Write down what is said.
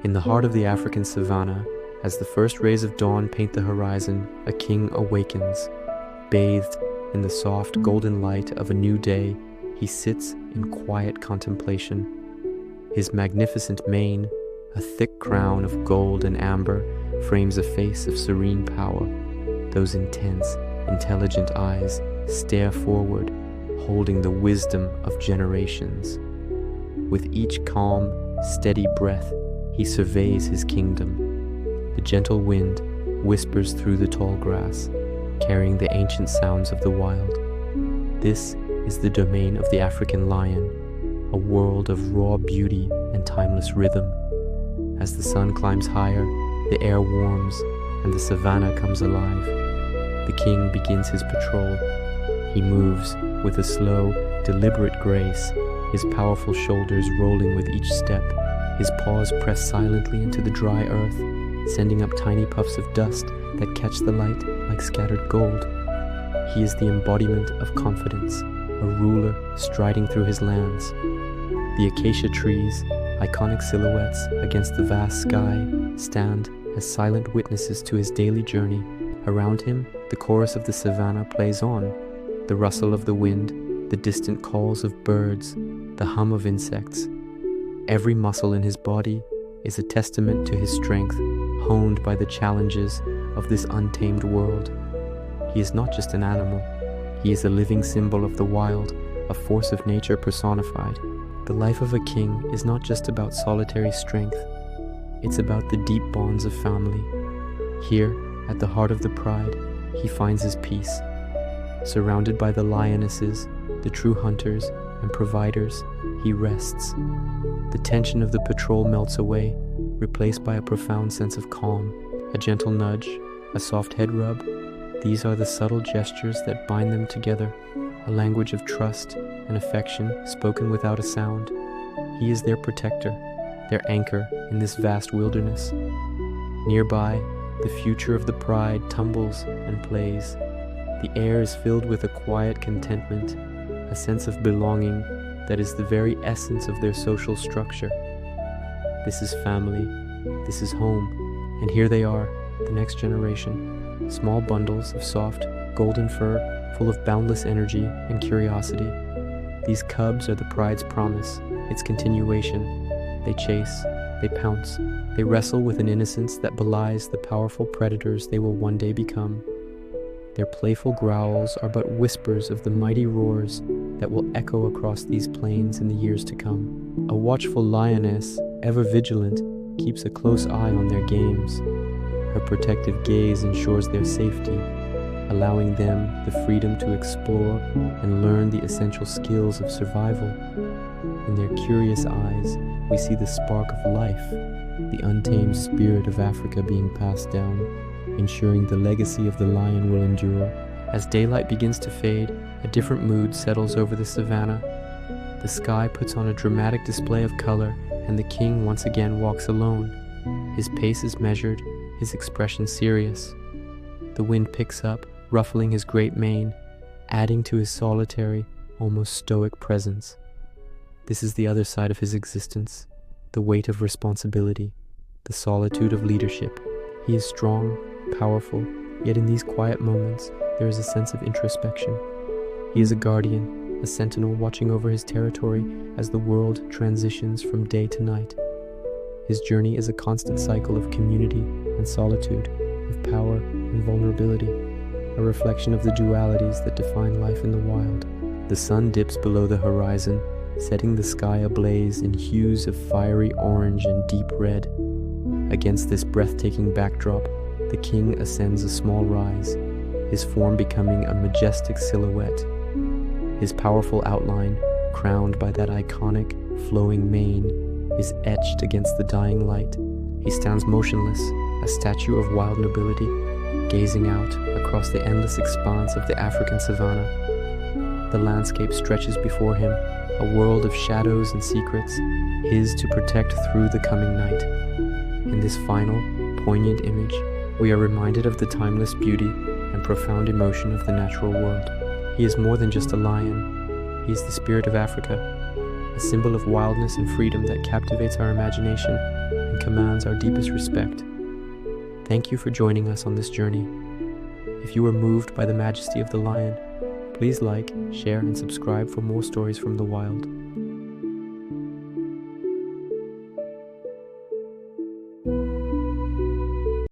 In the heart of the African savanna, as the first rays of dawn paint the horizon, a king awakens. Bathed in the soft golden light of a new day, he sits in quiet contemplation. His magnificent mane, a thick crown of gold and amber, frames a face of serene power. Those intense, intelligent eyes stare forward, holding the wisdom of generations. With each calm, steady breath, he surveys his kingdom. The gentle wind whispers through the tall grass, carrying the ancient sounds of the wild. This is the domain of the African lion, a world of raw beauty and timeless rhythm. As the sun climbs higher, the air warms, and the savanna comes alive. The king begins his patrol. He moves with a slow, deliberate grace, his powerful shoulders rolling with each step, his paws press silently into the dry earth, sending up tiny puffs of dust that catch the light like scattered gold. He is the embodiment of confidence, a ruler striding through his lands. The acacia trees, iconic silhouettes against the vast sky, stand as silent witnesses to his daily journey. Around him, the chorus of the savanna plays on, the rustle of the wind, the distant calls of birds, the hum of insects. Every muscle in his body is a testament to his strength, honed by the challenges of this untamed world. He is not just an animal. He is a living symbol of the wild, a force of nature personified. The life of a king is not just about solitary strength. It's about the deep bonds of family. Here, at the heart of the pride, he finds his peace. Surrounded by the lionesses, the true hunters and providers, he rests. The tension of the patrol melts away, replaced by a profound sense of calm. A gentle nudge, a soft head rub, these are the subtle gestures that bind them together, a language of trust and affection spoken without a sound. He is their protector, their anchor in this vast wilderness. Nearby, the future of the pride tumbles and plays. The air is filled with a quiet contentment, a sense of belonging that is the very essence of their social structure. This is family, this is home, and here they are, the next generation, small bundles of soft, golden fur full of boundless energy and curiosity. These cubs are the pride's promise, its continuation. They chase, they pounce, they wrestle with an innocence that belies the powerful predators they will one day become. Their playful growls are but whispers of the mighty roars that will echo across these plains in the years to come. A watchful lioness, ever vigilant, keeps a close eye on their games. Her protective gaze ensures their safety, allowing them the freedom to explore and learn the essential skills of survival. In their curious eyes, we see the spark of life, the untamed spirit of Africa being passed down, ensuring the legacy of the lion will endure. As daylight begins to fade, a different mood settles over the savanna. The sky puts on a dramatic display of color, and the king once again walks alone. His pace is measured, his expression serious. The wind picks up, ruffling his great mane, adding to his solitary, almost stoic presence. This is the other side of his existence, the weight of responsibility, the solitude of leadership. He is strong, powerful, yet in these quiet moments, there is a sense of introspection. He is a guardian, a sentinel watching over his territory as the world transitions from day to night. His journey is a constant cycle of community and solitude, of power and vulnerability, a reflection of the dualities that define life in the wild. The sun dips below the horizon, setting the sky ablaze in hues of fiery orange and deep red. Against this breathtaking backdrop, the king ascends a small rise, his form becoming a majestic silhouette. His powerful outline, crowned by that iconic, flowing mane, is etched against the dying light. He stands motionless, a statue of wild nobility, gazing out across the endless expanse of the African savanna. The landscape stretches before him, a world of shadows and secrets, his to protect through the coming night. In this final, poignant image, we are reminded of the timeless beauty and profound emotion of the natural world. He is more than just a lion. He is the spirit of Africa, a symbol of wildness and freedom that captivates our imagination and and commands our deepest respect. Thank you for joining us on this journey. If you were moved by the majesty of the lion, please like, share, and subscribe for more stories from the wild.